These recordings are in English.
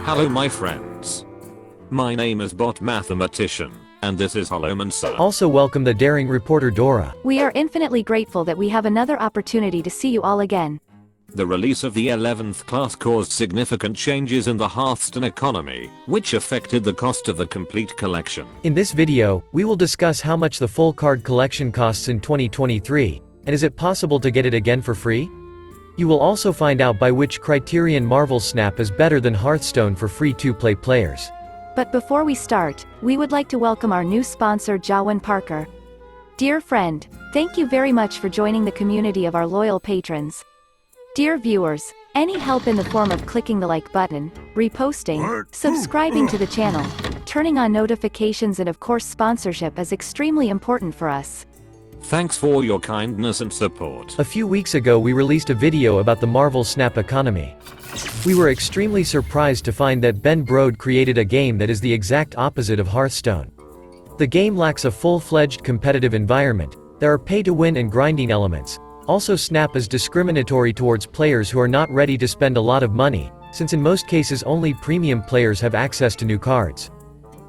Hello my friends. My name is Bot Mathematician, and this is Holomancer. Also welcome the daring reporter Dora. We are infinitely grateful that we have another opportunity to see you all again. The release of the 11th class caused significant changes in the Hearthstone economy, which affected the cost of the complete collection. In this video, we will discuss how much the full card collection costs in 2023, and is it possible to get it again for free? You will also find out by which criterion Marvel Snap is better than Hearthstone for free to-play players. But before we start, we would like to welcome our new sponsor Jawan Parker. Dear friend, thank you very much for joining the community of our loyal patrons. Dear viewers, any help in the form of clicking the like button, reposting, subscribing to the channel, turning on notifications and of course sponsorship is extremely important for us. Thanks for your kindness and support. A few weeks ago we released a video about the Marvel Snap economy. We were extremely surprised to find that Ben Brode created a game that is the exact opposite of Hearthstone. The game lacks a full-fledged competitive environment, there are pay-to-win and grinding elements. Also Snap is discriminatory towards players who are not ready to spend a lot of money, since in most cases only premium players have access to new cards.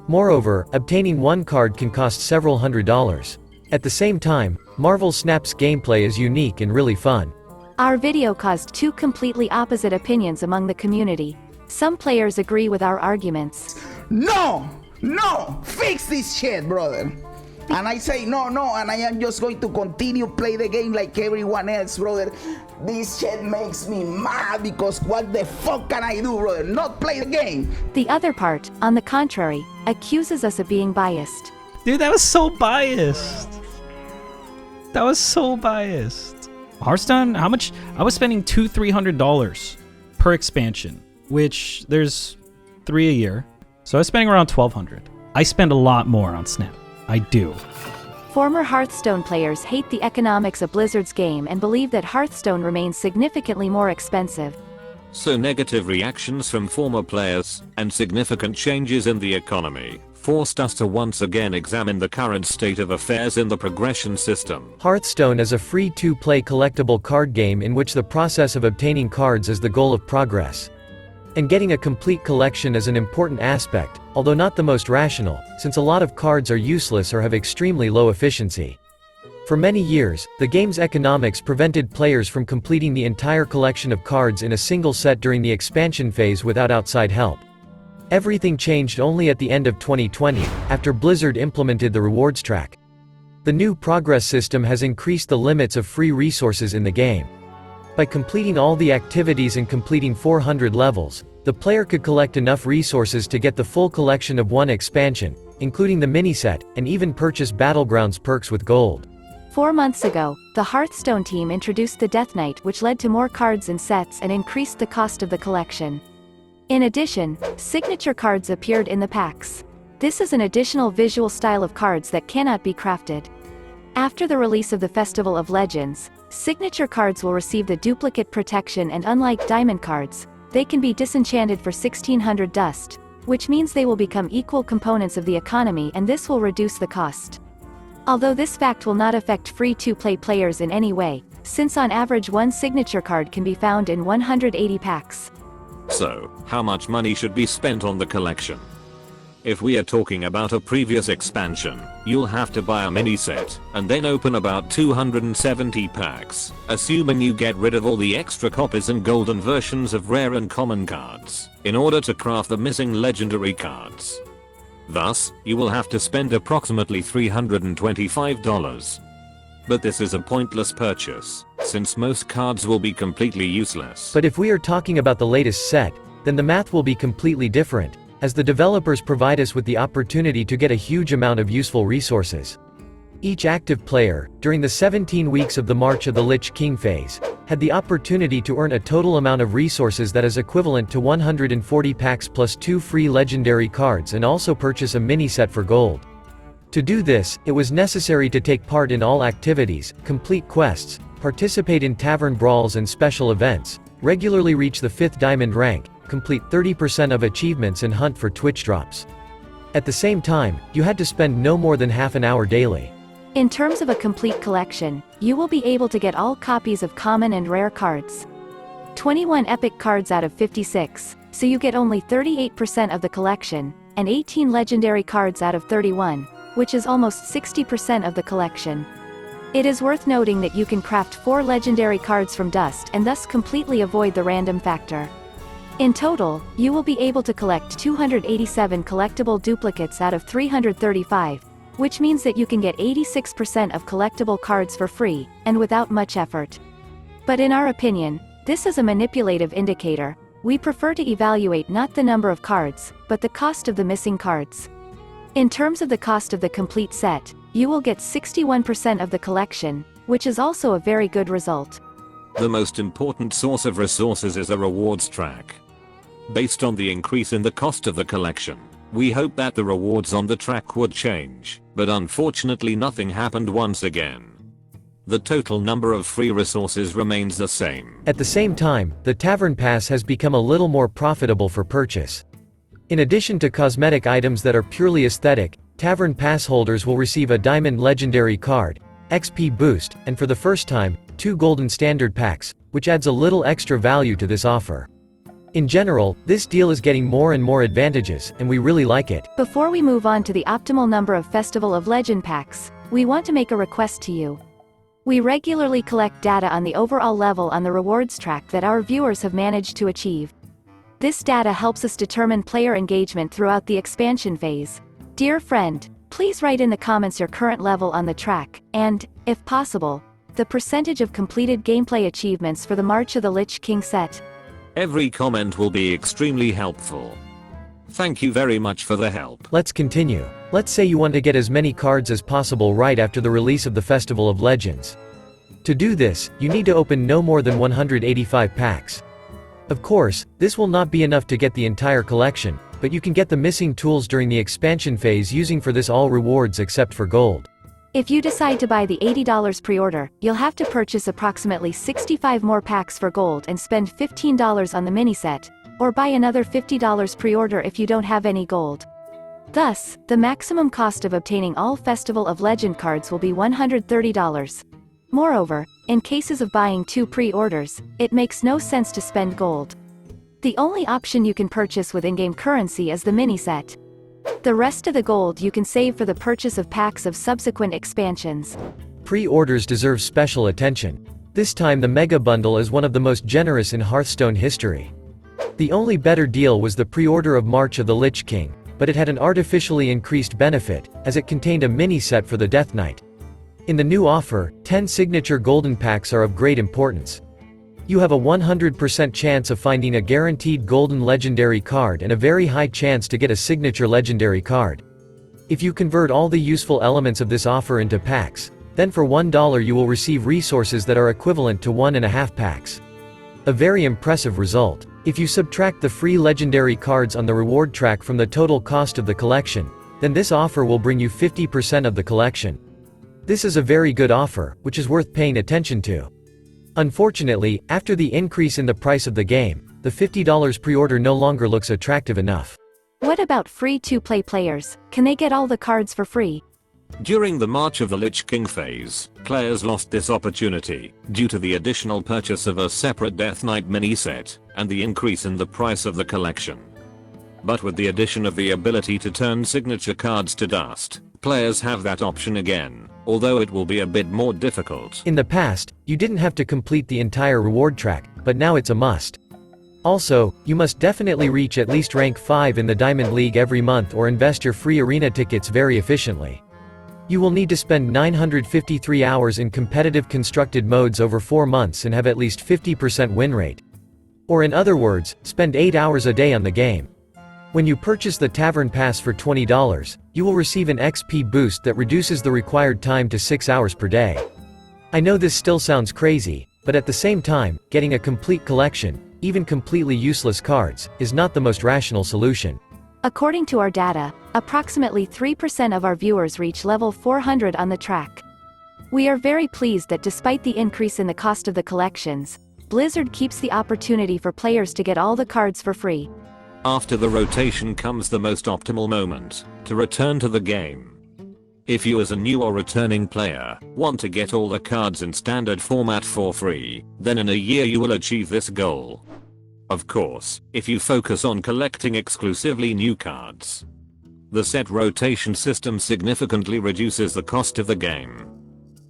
Moreover, obtaining one card can cost several $100s. At the same time, Marvel Snap's gameplay is unique and really fun. Our video caused two completely opposite opinions among the community. Some players agree with our arguments. No! Fix this shit, brother! And I say no, and I am just going to continue play the game like everyone else, brother. This shit makes me mad because what the fuck can I do, brother? Not play the game! The other part, on the contrary, accuses us of being biased. Dude, that was so biased. That was so biased. Hearthstone, how much? I was spending $200-300 per expansion, which there's 3 a year. So I was spending around $1,200. I spend a lot more on Snap. I do. Former Hearthstone players hate the economics of Blizzard's game and believe that Hearthstone remains significantly more expensive. So negative reactions from former players, and significant changes in the economy, forced us to once again examine the current state of affairs in the progression system. Hearthstone is a free to-play collectible card game in which the process of obtaining cards is the goal of progress. And getting a complete collection is an important aspect, although not the most rational, since a lot of cards are useless or have extremely low efficiency. For many years, the game's economics prevented players from completing the entire collection of cards in a single set during the expansion phase without outside help. Everything changed only at the end of 2020, after Blizzard implemented the rewards track. The new progress system has increased the limits of free resources in the game. By completing all the activities and completing 400 levels, the player could collect enough resources to get the full collection of one expansion, including the mini-set, and even purchase Battlegrounds perks with gold. 4 months ago, the Hearthstone team introduced the Death Knight, which led to more cards and sets and increased the cost of the collection. In addition, signature cards appeared in the packs. This is an additional visual style of cards that cannot be crafted. After the release of the Festival of Legends, signature cards will receive the duplicate protection, and unlike diamond cards, they can be disenchanted for 1600 dust, which means they will become equal components of the economy, and this will reduce the cost. Although this fact will not affect free-to-play players in any way, since on average one signature card can be found in 180 packs. So, how much money should be spent on the collection? If we are talking about a previous expansion, you'll have to buy a mini set, and then open about 270 packs, assuming you get rid of all the extra copies and golden versions of rare and common cards, in order to craft the missing legendary cards. Thus, you will have to spend approximately $325. But this is a pointless purchase, since most cards will be completely useless. But if we are talking about the latest set, then the math will be completely different, as the developers provide us with the opportunity to get a huge amount of useful resources. Each active player, during the 17 weeks of the March of the Lich King phase, had the opportunity to earn a total amount of resources that is equivalent to 140 packs plus 2 free legendary cards, and also purchase a mini set for gold. To do this, it was necessary to take part in all activities, complete quests, participate in tavern brawls and special events, regularly reach the 5th diamond rank, complete 30% of achievements, and hunt for Twitch drops. At the same time, you had to spend no more than half an hour daily. In terms of a complete collection, you will be able to get all copies of common and rare cards. 21 epic cards out of 56, so you get only 38% of the collection, and 18 legendary cards out of 31, which is almost 60% of the collection. It is worth noting that you can craft 4 legendary cards from dust and thus completely avoid the random factor. In total, you will be able to collect 287 collectible duplicates out of 335, which means that you can get 86% of collectible cards for free, and without much effort. But in our opinion, this is a manipulative indicator. We prefer to evaluate not the number of cards, but the cost of the missing cards. In terms of the cost of the complete set, you will get 61% of the collection, which is also a very good result. The most important source of resources is a rewards track. Based on the increase in the cost of the collection, we hope that the rewards on the track would change, but unfortunately nothing happened once again. The total number of free resources remains the same. At the same time, the Tavern Pass has become a little more profitable for purchase. In addition to cosmetic items that are purely aesthetic, Tavern Pass holders will receive a Diamond Legendary card, XP boost, and for the first time, 2 Golden Standard packs, which adds a little extra value to this offer. In general, this deal is getting more and more advantages, and we really like it. Before we move on to the optimal number of Festival of Legend packs, we want to make a request to you. We regularly collect data on the overall level on the rewards track that our viewers have managed to achieve. This data helps us determine player engagement throughout the expansion phase. Dear friend, please write in the comments your current level on the track, and, if possible, the percentage of completed gameplay achievements for the March of the Lich King set. Every comment will be extremely helpful. Thank you very much for the help. Let's continue. Let's say you want to get as many cards as possible right after the release of the Festival of Legends. To do this, you need to open no more than 185 packs. Of course, this will not be enough to get the entire collection, but you can get the missing tools during the expansion phase using for this all rewards except for gold. If you decide to buy the $80 pre-order, you'll have to purchase approximately 65 more packs for gold and spend $15 on the mini set, or buy another $50 pre-order if you don't have any gold. Thus, the maximum cost of obtaining all Festival of Legend cards will be $130. Moreover, in cases of buying 2 pre-orders, it makes no sense to spend gold. The only option you can purchase with in-game currency is the mini set. The rest of the gold you can save for the purchase of packs of subsequent expansions. Pre-orders deserve special attention. This time the Mega Bundle is one of the most generous in Hearthstone history. The only better deal was the pre-order of March of the Lich King, but it had an artificially increased benefit, as it contained a mini set for the Death Knight. In the new offer, 10 signature golden packs are of great importance. You have a 100% chance of finding a guaranteed golden legendary card and a very high chance to get a signature legendary card. If you convert all the useful elements of this offer into packs, then for $1 you will receive resources that are equivalent to 1.5 packs. A very impressive result. If you subtract the free legendary cards on the reward track from the total cost of the collection, then this offer will bring you 50% of the collection. This is a very good offer, which is worth paying attention to. Unfortunately, after the increase in the price of the game, the $50 pre-order no longer looks attractive enough. What about free-to-play players? Can they get all the cards for free? During the March of the Lich King phase, players lost this opportunity, due to the additional purchase of a separate Death Knight mini set, and the increase in the price of the collection. But with the addition of the ability to turn signature cards to dust, players have that option again, although it will be a bit more difficult. In the past, you didn't have to complete the entire reward track, but now it's a must. Also, you must definitely reach at least rank 5 in the Diamond League every month or invest your free arena tickets very efficiently. You will need to spend 953 hours in competitive constructed modes over 4 months and have at least 50% win rate. Or in other words, spend 8 hours a day on the game. When you purchase the Tavern Pass for $20, you will receive an XP boost that reduces the required time to 6 hours per day. I know this still sounds crazy, but at the same time, getting a complete collection, even completely useless cards, is not the most rational solution. According to our data, approximately 3% of our viewers reach level 400 on the track. We are very pleased that despite the increase in the cost of the collections, Blizzard keeps the opportunity for players to get all the cards for free. After the rotation comes the most optimal moment, to return to the game. If you as a new or returning player, want to get all the cards in standard format for free, then in a year you will achieve this goal. Of course, if you focus on collecting exclusively new cards. The set rotation system significantly reduces the cost of the game.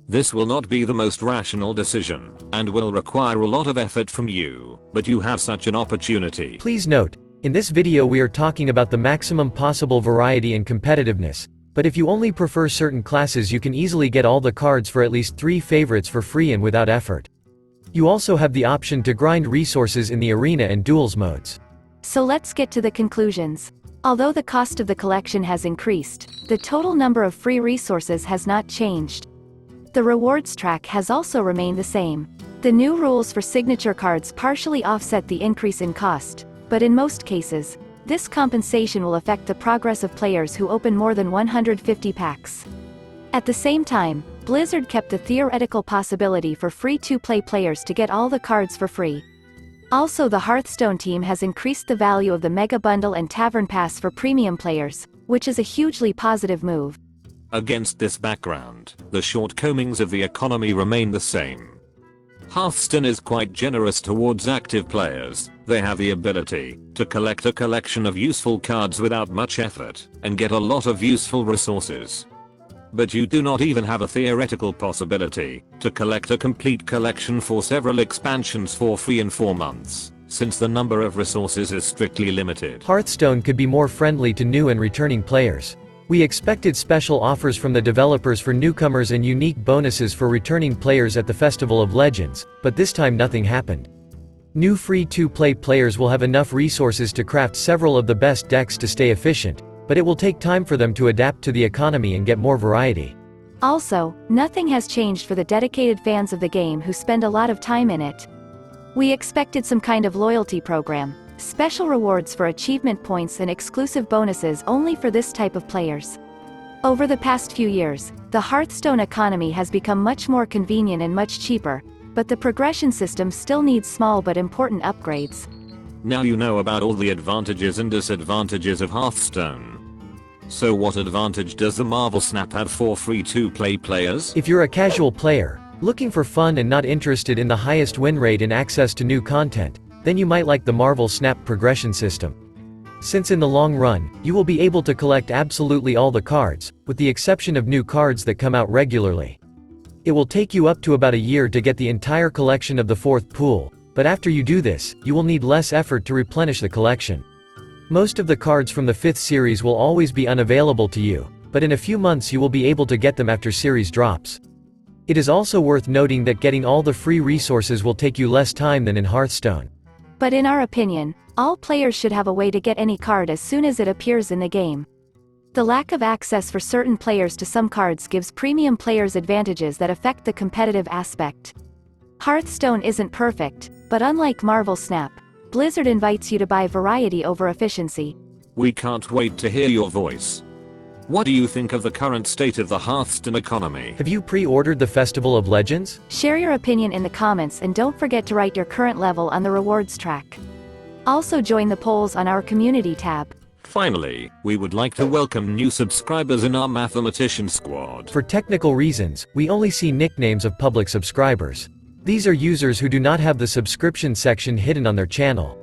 This will not be the most rational decision, and will require a lot of effort from you, but you have such an opportunity. Please note, in this video we are talking about the maximum possible variety and competitiveness, but if you only prefer certain classes you can easily get all the cards for at least 3 favorites for free and without effort. You also have the option to grind resources in the arena and duels modes. So let's get to the conclusions. Although the cost of the collection has increased, the total number of free resources has not changed. The rewards track has also remained the same. The new rules for signature cards partially offset the increase in cost, but in most cases, this compensation will affect the progress of players who open more than 150 packs. At the same time, Blizzard kept the theoretical possibility for free-to-play players to get all the cards for free. Also, the Hearthstone team has increased the value of the Mega Bundle and Tavern Pass for premium players, which is a hugely positive move. Against this background, the shortcomings of the economy remain the same. Hearthstone is quite generous towards active players. They have the ability to collect a collection of useful cards without much effort, and get a lot of useful resources. But you do not even have a theoretical possibility to collect a complete collection for several expansions for free in 4 months, since the number of resources is strictly limited. Hearthstone could be more friendly to new and returning players. We expected special offers from the developers for newcomers and unique bonuses for returning players at the Festival of Legends, but this time nothing happened. New free-to-play players will have enough resources to craft several of the best decks to stay efficient, but it will take time for them to adapt to the economy and get more variety. Also, nothing has changed for the dedicated fans of the game who spend a lot of time in it. We expected some kind of loyalty program, special rewards for achievement points and exclusive bonuses only for this type of players. Over the past few years, the Hearthstone economy has become much more convenient and much cheaper, but the progression system still needs small but important upgrades. Now you know about all the advantages and disadvantages of Hearthstone. So what advantage does the Marvel Snap have for free-to-play players? If you're a casual player, looking for fun and not interested in the highest win rate and access to new content, then you might like the Marvel Snap progression system. Since in the long run, you will be able to collect absolutely all the cards, with the exception of new cards that come out regularly. It will take you up to about a year to get the entire collection of the 4th pool, but after you do this, you will need less effort to replenish the collection. Most of the cards from the 5th series will always be unavailable to you, but in a few months you will be able to get them after series drops. It is also worth noting that getting all the free resources will take you less time than in Hearthstone. But in our opinion, all players should have a way to get any card as soon as it appears in the game. The lack of access for certain players to some cards gives premium players advantages that affect the competitive aspect. Hearthstone isn't perfect, but unlike Marvel Snap, Blizzard invites you to buy variety over efficiency. We can't wait to hear your voice. What do you think of the current state of the Hearthstone economy? Have you pre-ordered the Festival of Legends? Share your opinion in the comments and don't forget to write your current level on the rewards track. Also join the polls on our community tab. Finally, we would like to welcome new subscribers in our mathematician squad. For technical reasons, we only see nicknames of public subscribers. These are users who do not have the subscription section hidden on their channel.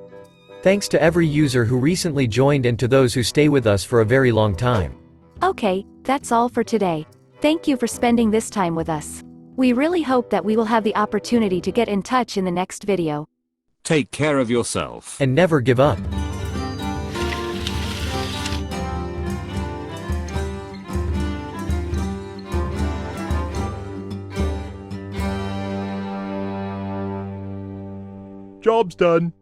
Thanks to every user who recently joined and to those who stay with us for a very long time. Okay, that's all for today. Thank you for spending this time with us. We really hope that we will have the opportunity to get in touch in the next video. Take care of yourself. And never give up. Job's done.